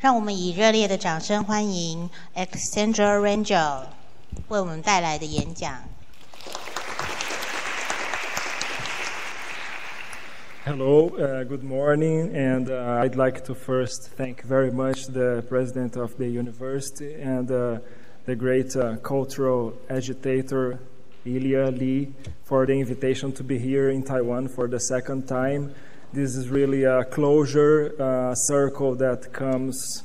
让我们以热烈的掌声欢迎 Alexandre Rangel 为我们带来的演讲。Hello, good morning, and I'd like to first thank very much the president of the university and the great cultural agitator Ilya Lee for the invitation to be here in Taiwan for the second time. This is really a closure circle that comes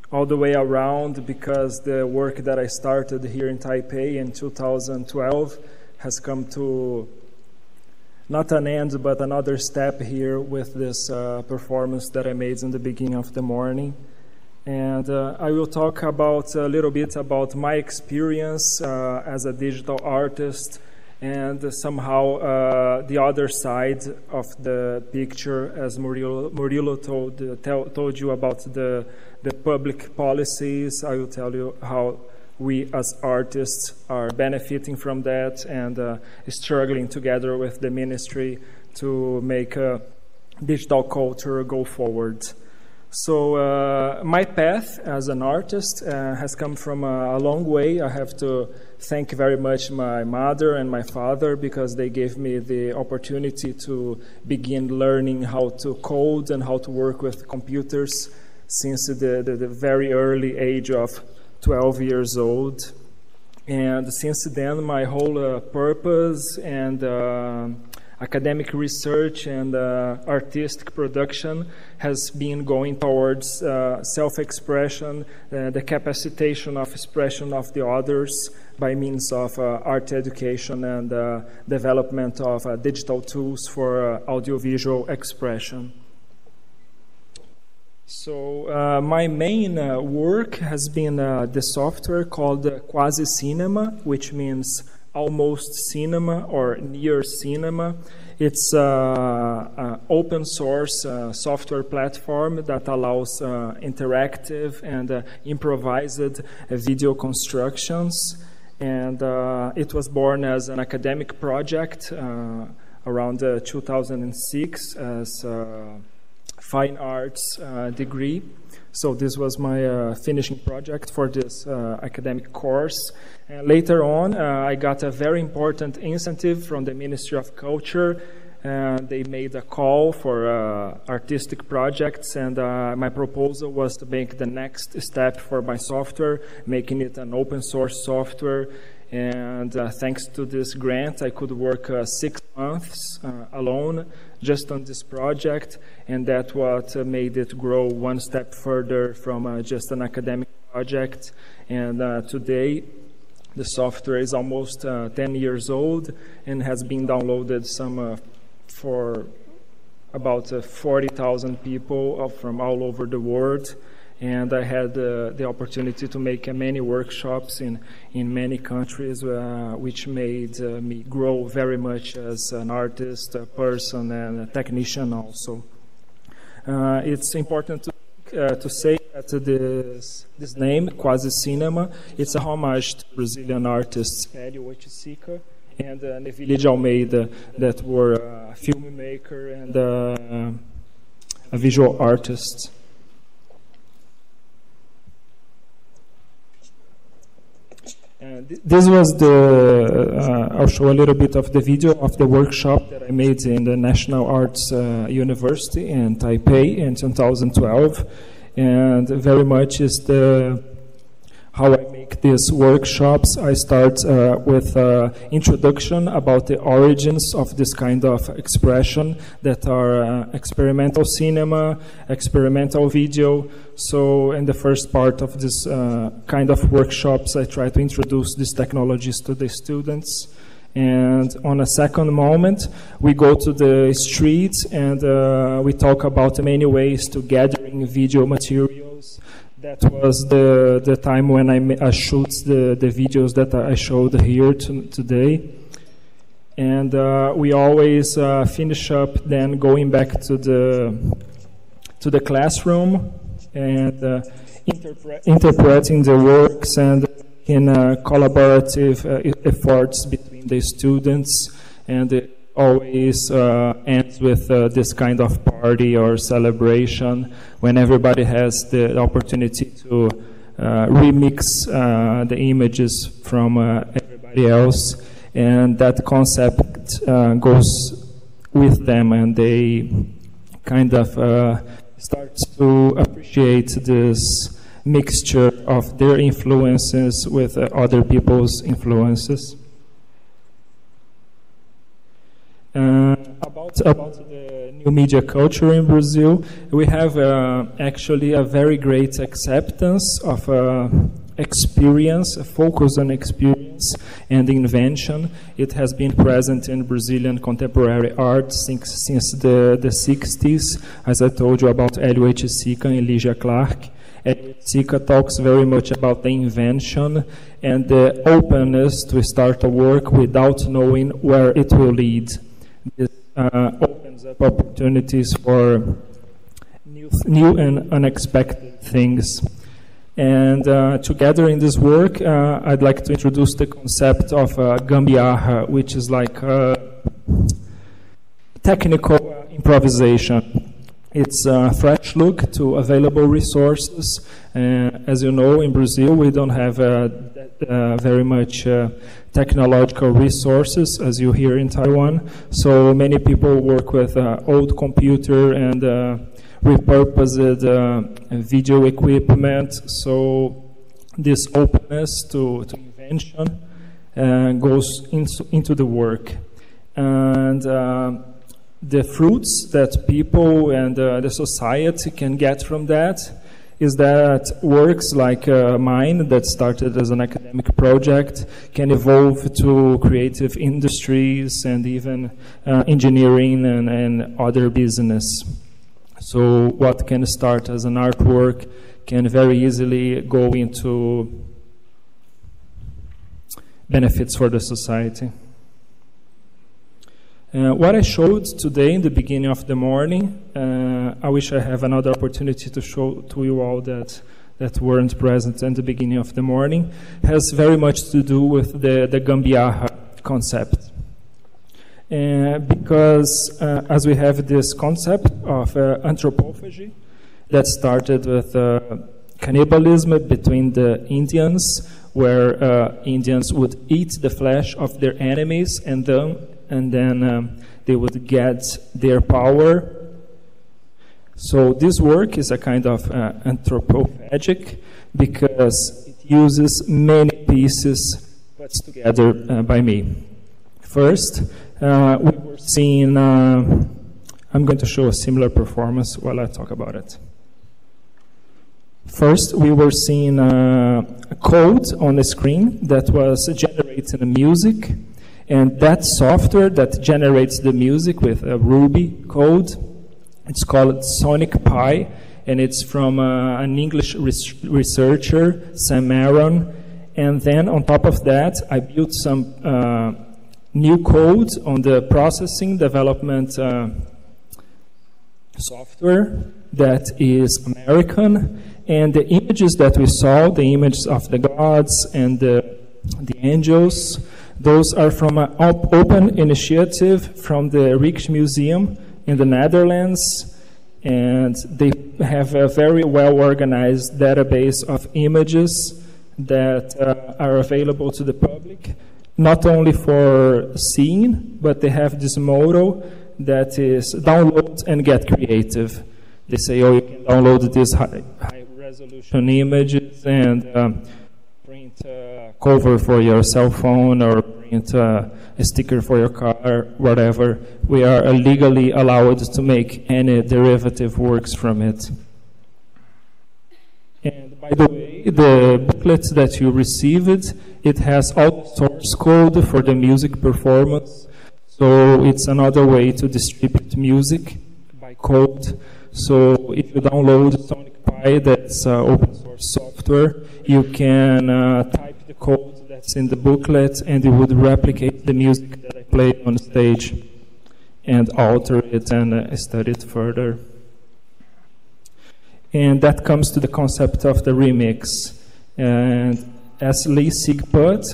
all the way around because the work that I started here in Taipei in 2012 has come to not an end, but another step here with this performance that I made in the beginning of the morning. And I will talk about a little bit about my experience as a digital artist and somehow the other side of the picture, as Murilo told you about the public policies. I will tell you how we as artists are benefiting from that and struggling together with the ministry to make digital culture go forward. So my path as an artist has come from a long way. I have to thank very much my mother and my father because they gave me the opportunity to begin learning how to code and how to work with computers since the very early age of 12 years old. And since then, my whole purpose and academic research and artistic production has been going towards self-expression, the capacitation of expression of the others by means of art education and development of digital tools for audiovisual expression. So my main work has been the software called Quasi Cinema, which means almost cinema or near cinema. It's an open source software platform that allows interactive and improvised video constructions. And it was born as an academic project around 2006 as fine arts degree. So this was my finishing project for this academic course. And later on, I got a very important incentive from the Ministry of Culture. They made a call for artistic projects, and my proposal was to make the next step for my software, making it an open source software. And thanks to this grant, I could work 6 months alone just on this project, and that's what made it grow one step further from just an academic project. And today, the software is almost 10 years old and has been downloaded for about 40,000 people from all over the world. And I had the opportunity to make many workshops in many countries, which made me grow very much as an artist, a person, and a technician also. It's important to say that this name, Quasi Cinema, it's a homage to Brazilian artists Hélio Oiticica and Neville de Almeida, that were a filmmaker and a visual artist. This was I'll show a little bit of the video of the workshop that I made in the National Arts University in Taipei in 2012. And very much is how I make these workshops. I start with introduction about the origins of this kind of expression that are experimental cinema, experimental video. So in the first part of this kind of workshops, I try to introduce these technologies to the students. And on a second moment, we go to the streets and we talk about many ways to gathering video materials. That was the time when I shoot the videos that I showed here today. And we always finish up then going back to the classroom and interpreting the works and in collaborative efforts between the students and the always ends with this kind of party or celebration when everybody has the opportunity to remix the images from everybody else, and that concept goes with them, and they kind of start to appreciate this mixture of their influences with other people's influences. About the new media culture in Brazil, we have actually a very great acceptance of experience, a focus on experience and invention. It has been present in Brazilian contemporary art since the 60s, as I told you about Hélio Oiticica and Ligia Clark. Oiticica talks very much about the invention and the openness to start a work without knowing where it will lead. This opens up opportunities for new and unexpected things. And together in this work, I'd like to introduce the concept of gambiarra, which is like technical improvisation. It's a fresh look to available resources. As you know, in Brazil, we don't have very much technological resources as you hear in Taiwan. So many people work with old computer and repurposed video equipment. So this openness to invention goes into the work. And the fruits that people and the society can get from that is that works like mine that started as an academic project can evolve to creative industries and even engineering and other business. So what can start as an artwork can very easily go into benefits for the society. What I showed today in the beginning of the morning, I wish I have another opportunity to show to you all that weren't present in the beginning of the morning, has very much to do with the gambiarra concept. Because as we have this concept of anthropophagy that started with cannibalism between the Indians, where Indians would eat the flesh of their enemies and then they would get their power. So this work is a kind of anthropophagic because it uses many pieces put together by me. First, we were seeing, I'm going to show a similar performance while I talk about it. First, we were seeing a code on the screen that was generating music. And that software that generates the music with a Ruby code, it's called Sonic Pi, and it's from an English researcher, Sam Aaron. And then on top of that, I built some new code on the processing development software that is American. And the images that we saw, the images of the gods and the angels, those are from an open initiative from the Rijksmuseum in the Netherlands, and they have a very well-organized database of images that are available to the public, not only for seeing, but they have this motto that is download and get creative. They say, oh, you can download these high-resolution images and print a cover for your cell phone or print a sticker for your car, whatever. We are legally allowed to make any derivative works from it. And by the way, the booklet that you received, it has all the source code for the music performance. So it's another way to distribute music by code. So if you download Sonic Pi, that's open source software, you can type the code that's in the booklet and it would replicate the music that I played on stage and alter it and study it further. And that comes to the concept of the remix. And as Lee Sig put,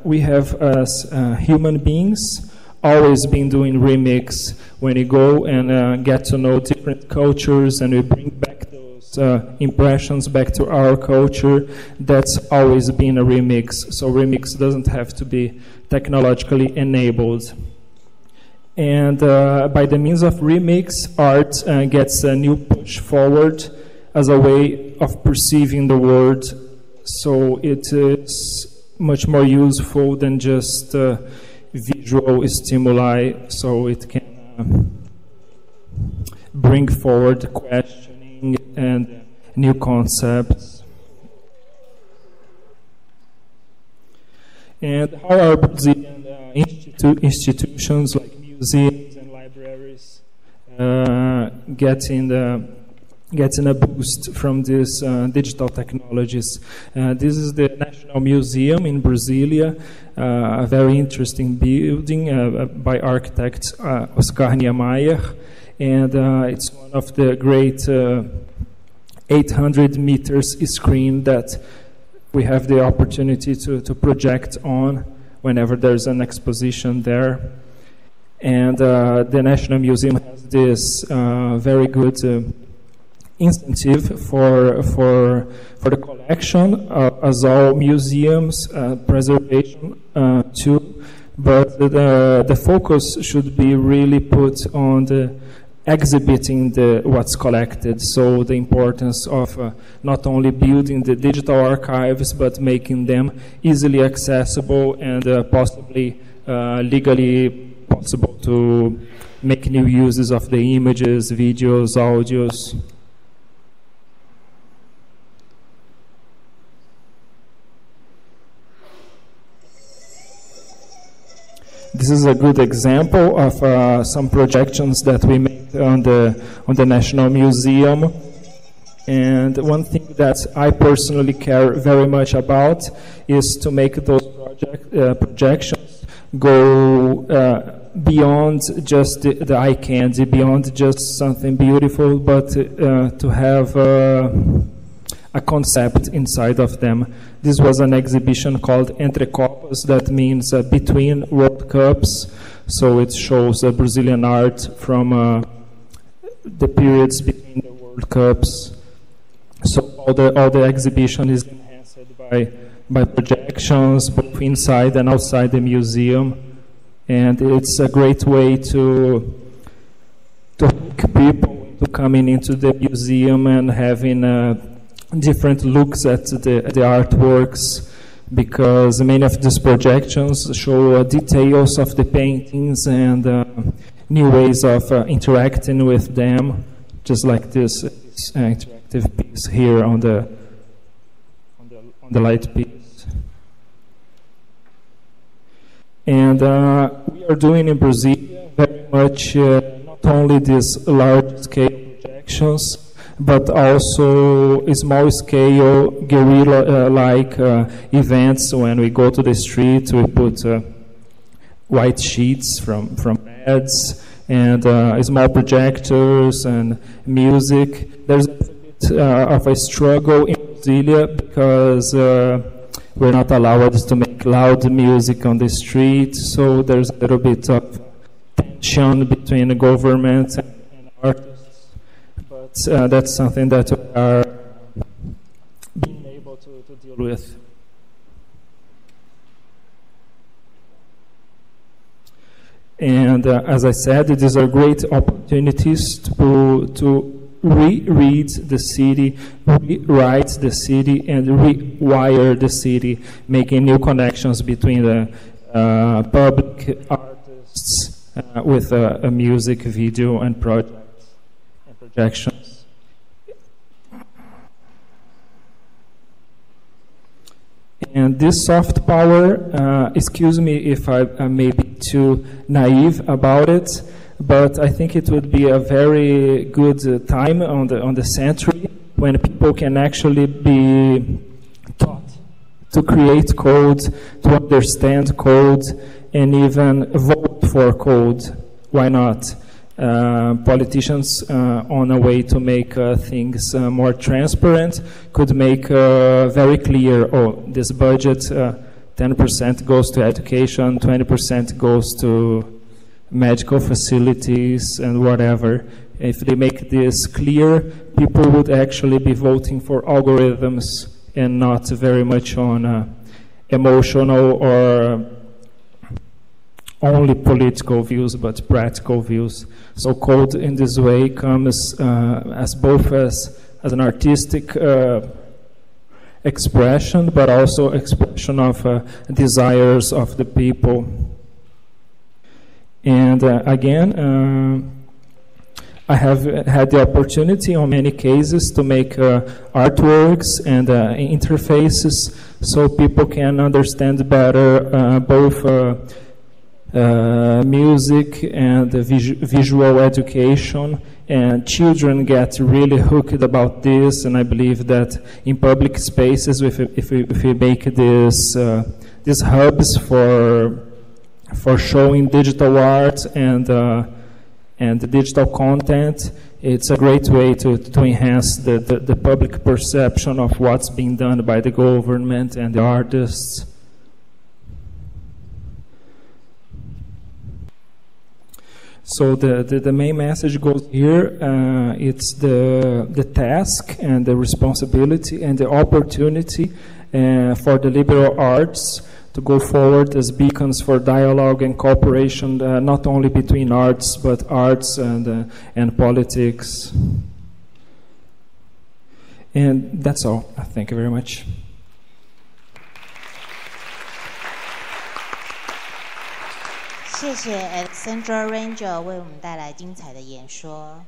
we have as human beings always been doing remix. When you go and get to know different cultures and we bring back those impressions back to our culture, that's always been a remix. So remix doesn't have to be technologically enabled. And by the means of remix, art gets a new push forward as a way of perceiving the world. So it is much more useful than just visual stimuli, so it can bring forward questioning and new concepts. And how are Brazilian institutions like museums and libraries getting a boost from these digital technologies? This is the National Museum in Brasilia, a very interesting building by architect Oscar Niemeyer, and it's one of the great 800 meters screen that we have the opportunity to project on whenever there's an exposition there. And the National Museum has this very good incentive for the collection, as all museums, preservation too, but the focus should be really put on the exhibiting what's collected. So the importance of not only building the digital archives, but making them easily accessible and possibly legally possible to make new uses of the images, videos, audios. This is a good example of some projections that we made on the National Museum. And one thing that I personally care very much about is to make those projections go beyond just the eye candy, beyond just something beautiful, but to have a concept inside of them. This was an exhibition called Entre Copas, that means between World Cups. So it shows Brazilian art from the periods between the World Cups. So all the exhibition is enhanced by projections both inside and outside the museum, and it's a great way to hook people into coming into the museum and having different looks at the artworks, because many of these projections show details of the paintings and new ways of interacting with them, just like this interactive piece here on the light piece. And we are doing in Brazil very much not only these large-scale projections, but also small-scale guerrilla-like events. When we go to the street, we put white sheets from beds and small projectors and music. There's a bit of a struggle in Brasilia because we're not allowed to make loud music on the street, so there's a little bit of tension between the government and artists. But that's something that we are being able to deal with. And as I said, these are great opportunities to reread the city, rewrite the city, and rewire the city, making new connections between the public artists with a music, video, and projects and projections. And this soft power, excuse me if I may be too naive about it, but I think it would be a very good time on the century when people can actually be taught to create code, to understand code, and even vote for code. Why not? Politicians on a way to make things more transparent could make very clear, oh, this budget 10% goes to education, 20% goes to medical facilities and whatever. If they make this clear, people would actually be voting for algorithms and not very much on emotional or only political views, but practical views. So code in this way comes as both as an artistic expression, but also expression of desires of the people. And again, I have had the opportunity on many cases to make artworks and interfaces so people can understand better both music and visual education, and children get really hooked about this. And I believe that in public spaces, if we make these hubs for showing digital art and digital content, it's a great way to enhance the public perception of what's being done by the government and the artists. So the main message goes here. It's the task and the responsibility and the opportunity for the liberal arts to go forward as beacons for dialogue and cooperation, not only between arts, but arts and politics. And that's all. Thank you very much. 谢谢 Alexandre Rangel 为我们带来精彩的演说。